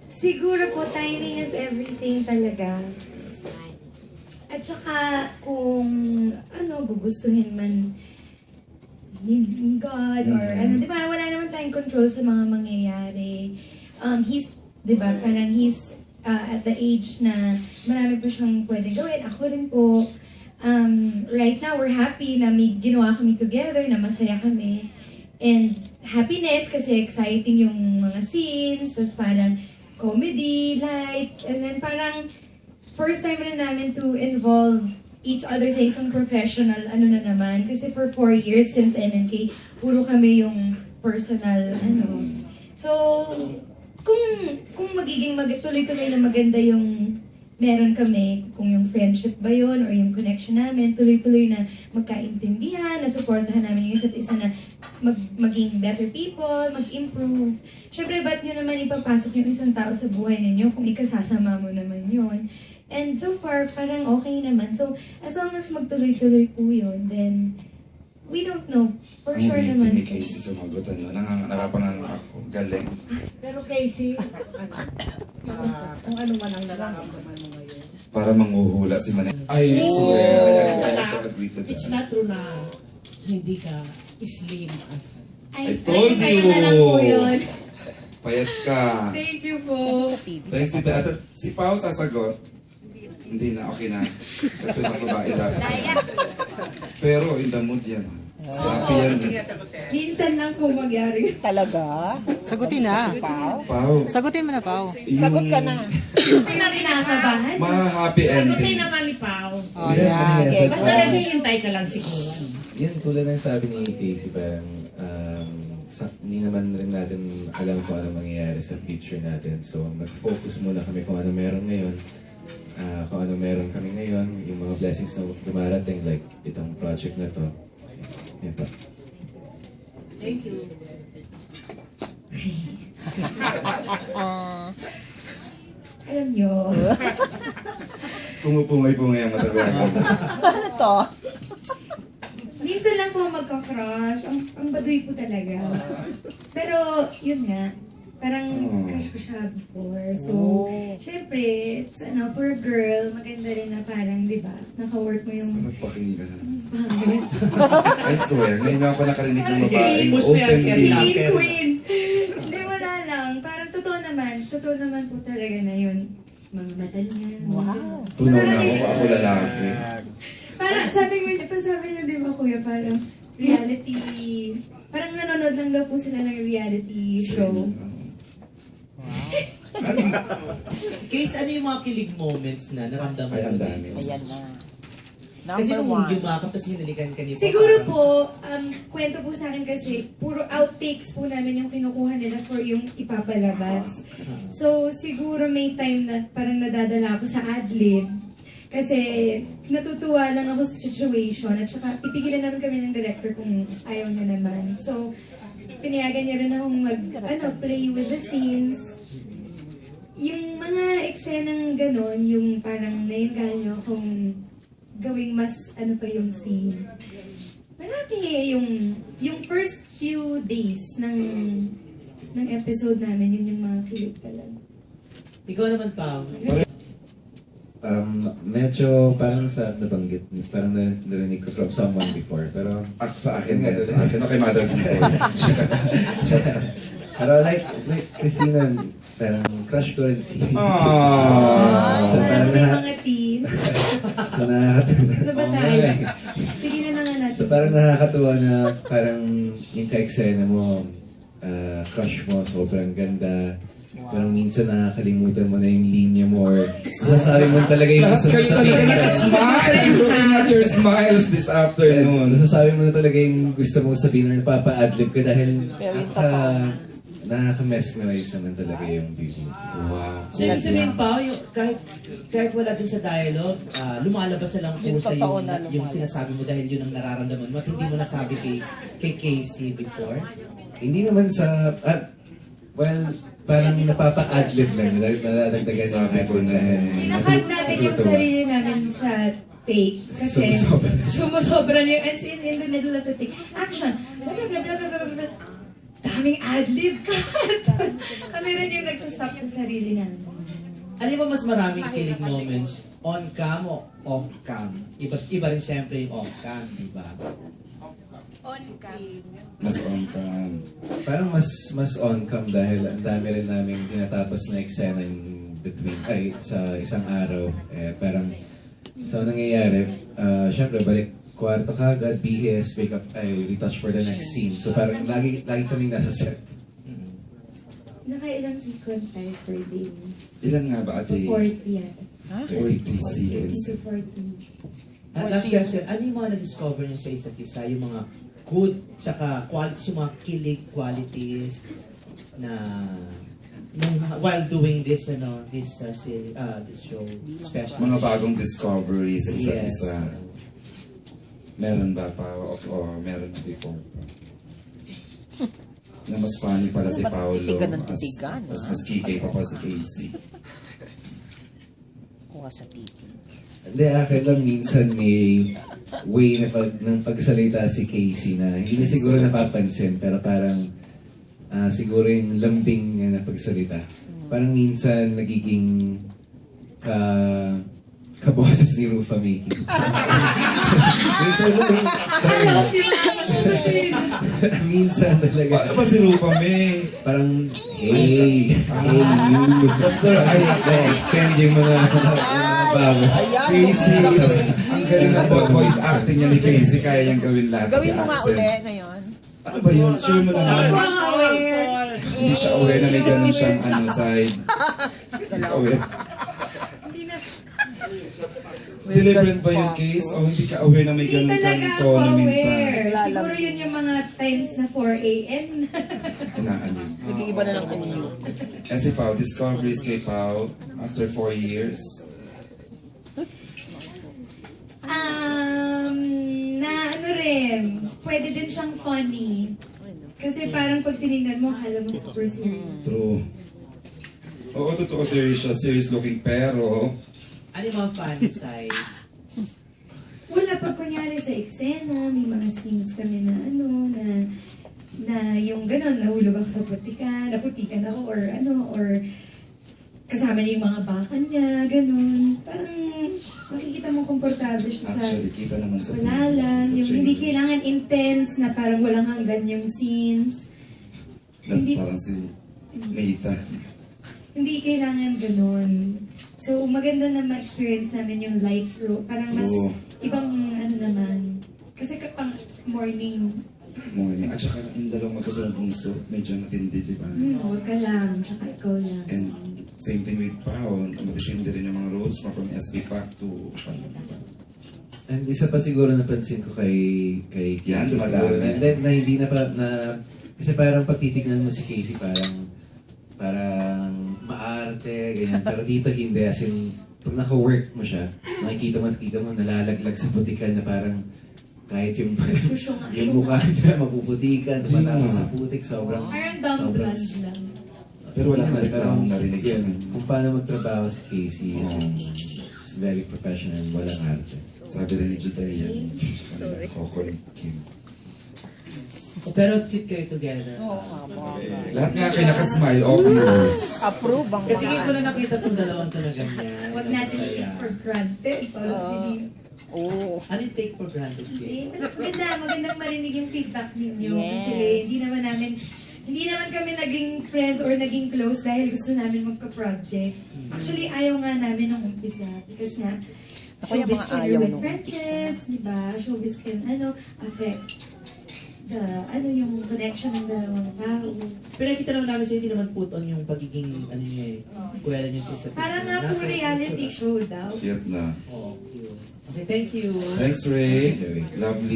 Siguro po, timing is everything talaga. At saka, kung gugustuhin man ni God or di ba, wala naman tayong control sa mga mangyayari. He's, di ba, parang he's at the age na marami pa siyang pwedeng gawin. Ako rin po, right now, we're happy na may ginawa kami together, na masaya kami. And happiness kasi exciting yung mga scenes, tapos parang comedy, light, and then parang first time na namin to involve each other sa isang professional, na naman. Kasi for 4 years since MMK, puro kami yung personal, So, kung magiging tuloy-tuloy na maganda yung meron kami, kung yung friendship ba yun, or yung connection namin, tuloy-tuloy na magkaintindihan, na supportahan namin yung isa't isa na maging better people, mag-improve. Siyempre, ba't nyo naman ipapasok yung isang tao sa buhay ninyo kung ikasasama mo naman yun? And so far, parang okay naman. So, as long as magtuloy-tuloy po yun, then we don't know. For sure naman. Hindi ni Casey sumagot, narapangan ako. Galing. Pero Casey, kung ano man ang nararamdaman mo ngayon. Para manghuhula si Manay. I swear, I have to agree to that. It's not true na hindi ka slim as I told you! Na lang po yun. Payat ka. Thank you po. Thanks si Tata. Si Pao sasagot. Hindi na, okay na. Kasi mas babae dapat. Pero in the mood yan. Happy yan. Minsan lang po magyari. Talaga? Sagutin na. Pao. Sagutin mo na, Pao. Sagot ka na. Hindi na kinakabahan. Ma-happy Sagutin ending. naman ni Pao. Oh, yeah. Basta naghihintay ka lang siguro. Yan, tulad ng sabi ni Casey, parang hindi naman rin natin alam kung ano mangyayari sa future natin. So, mag-focus muna kami kung ano meron ngayon. Kung ano meron kami ngayon, yung mga blessings na dumarating, like itong project na to. Yan pa. Thank you. Alam nyo. Pumupungay-pungay ang mata ko. Ano to? Minsan lang po magka-crush. Ang baduy po talaga. Pero, yun nga. Parang crush ko siya before. So, syempre, for a girl, maganda rin na parang, di ba, naka-work mo yung... Sarap pakinggan. Pangit. I swear, ngayon na ako nakarinig ng babaeng Gusto yan, openly. Teen queen. Hindi, wala lang. Parang totoo naman po talaga na yun. Mga madal niya. Wow. Tunaw na ako lalaki. Parang sabi niyo, di ba kuya, parang reality, parang nanonood lang daw po sila ng reality show. Case, ano yung mga kilig moments na naramdaman Ay, ang mo dami. dito? Ayan na. Kasi Number nung 1. yumakap, tapos hinalikan ka niyo. Siguro po, kwento po sa akin kasi, puro outtakes po namin yung kinukuha nila for yung ipapalabas. So, siguro may time na parang nadadala ako sa adlib. Kasi natutuwa lang ako sa situation at saka pipigilan naman kami ng director kung ayaw niya naman. So, pinayagan niya rin akong play with the scenes. Yung mga eksenang ganon, yung parang naiinganyo kung gawing mas pa yung scene. Marami yung first few days ng episode namin, yun yung mga kilig talaga. Ikaw naman, Pao. Medyo parang sa nabanggit, parang narinig ko from someone before, pero Sa akin nga, sa akin. Okay, mother people. pero like Christina, parang crush ko rin si Aww. So parang Marami mga teen. so nakakatuwa. Ano ba tayo? Tigilan na nga natin. So parang nakakatuwa na parang yung ka-eksena mo, crush mo, sobrang ganda. Parang minsan nakakalimutan mo na yung linya mo or nasasabi mo talaga yung gusto mo sabihin. Looking at your smiles this afternoon. Nasasabi mo na talaga yung gusto mong sabihin or napapa-adlib ka dahil nakaka-mesmerize naman talaga yung view. Wow. So, ibig sabihin, Pao, kahit wala dun sa dialogue, lumalabas na lang po Yung sa totoo na yung lumalabas. sinasabi mo dahil yun ang nararamdaman mo at hindi mo nasabi kay Casey before. Hindi naman sa... well, parang napapa-adlib lang. Nadadagdagan Sabi ko na Pinakag namin yung sarili namin sa take. Kasi Sumusobra. sumusobra yung as in the middle of the take. Action! Blah, blah, blah, blah, blah, blah, blah. daming ad-lib Kami rin yung nagsastop sa sarili namin. Ano ba mas maraming kilig moments? On-cam o off-cam? Iba rin siyempre yung off-cam, di ba? Mas on cam. Parang mas on cam dahil ang dami rin namin tinatapos na eksena in between sa isang araw. Parang so nangyayari, syempre balik kwarto kagad, BS, wake up, retouch for the next scene. So parang lagi kaming nasa set. Nakailang sequence tayo per day? Ilan nga ba a day? 40 yan. 40 seconds. 40. Last question, ano yung mga na-discover niyo sa isa't isa? Yung mga good, tsaka qualities, yung mga kilig qualities na while doing this, this show, special. Mga bagong discoveries sa isa't Yes. isa. Meron ba pa o meron na before? Na mas funny pala si Paolo Titigan ng titigan, mas kikay pa si Casey. Kuha sa titi. Hindi, akin lang minsan may way ng pagsalita si Casey na hindi niya siguro napapansin pero parang siguro yung lambing niya na pagsalita. Parang minsan nagiging kaboses ni Rufa Miki. Minsan Alam ko sila masasabihin. minsan talaga. Paano ba si Rufa May? Parang, hey, you. Extend yung mga vowels. Casey, ang galing na voice acting niya ni Casey, kaya niyang gawin lahat. Gawin ng mo nga accent. ulit ngayon. Ano ba yun? Sure mo naman. Ako ang aware. Hindi siya aware na may ganun siyang side. Hindi ka aware. Deliberate ba yung case? O hindi ka aware na may Hindi ganun talaga kang ako tono aware. minsan? Siguro yun yung mga times na 4 a.m. Inaalim. Nag-iiba na lang kanino. Si Pao, discoveries kay Pao after 4 years. Na ano rin, pwede din siyang funny. Kasi parang pag tinignan mo, akala mo super serious. True. Oo, totoo serious siya. Serious looking pero Ano yung mga funny side? Wala pag kunyari sa eksena, may mga scenes kami na ano, na yung gano'n, nahulog ako sa putikan, naputikan ako, or kasama niya yung mga bakan niya, gano'n. Parang makikita mo komportable siya sa actually kita naman sa wala lang. sa Yung trailer. hindi kailangan intense na parang walang hanggan yung scenes. Na hindi- parang si Nathan. Hindi kailangan ganun. So, maganda na ma-experience namin yung light room. Parang mas Oo. ibang ano naman. Kasi kapang morning, Morning. At saka yung dalawang magkasunod bunso, medyo matindi, di ba? huwag ka lang, tsaka ikaw lang. And same thing with Pao, matitindi rin yung mga roles mo from SB Pack to ano, di ba? And isa pa siguro napansin ko kay Yan, Casey dumadami. siguro, na hindi kasi parang pag titignan mo si Casey parang maarte, ganyan. Pero dito hindi, as in, pag naka-work mo siya, nakikita mo, nalalaglag sa putikan na parang kahit yung yung mukha niya mapuputikan, tumatapos sa putik, sobrang Parang dumb sobrang- blood lang. Pero wala kang reklamong narinig sa yun, kanya. kung paano magtrabaho si Casey, is very professional, walang arte. Sabi rin ni Judea, tsaka nila Coco ni Kim. Pero cute kayo together. Lahat nga kayo nakasmile, obvious. Approve ang Kasi hindi ko na nakita itong dalawang to na ganyan. Huwag natin Masaya. take for granted. Parang hindi. Oo. Ano yung take for granted, Eh, guys? magandang marinig yung feedback ninyo. Yes. Kasi hindi naman kami naging friends or naging close dahil gusto namin magka-project. Actually, ayaw nga namin nung umpisa. Because nga, Ako yung showbiz mga can ayaw ruin nung friendships, di ba? Showbiz can, affect yung connection ng dalawang tao. Pero nakita naman namin sa'yo, hindi naman put on yung pagiging, kuwela niyo sa isa't isa. Parang nga po reality show daw. Cute na. Oh, cute. Okay, thank you. Thanks, Ray. Lovely.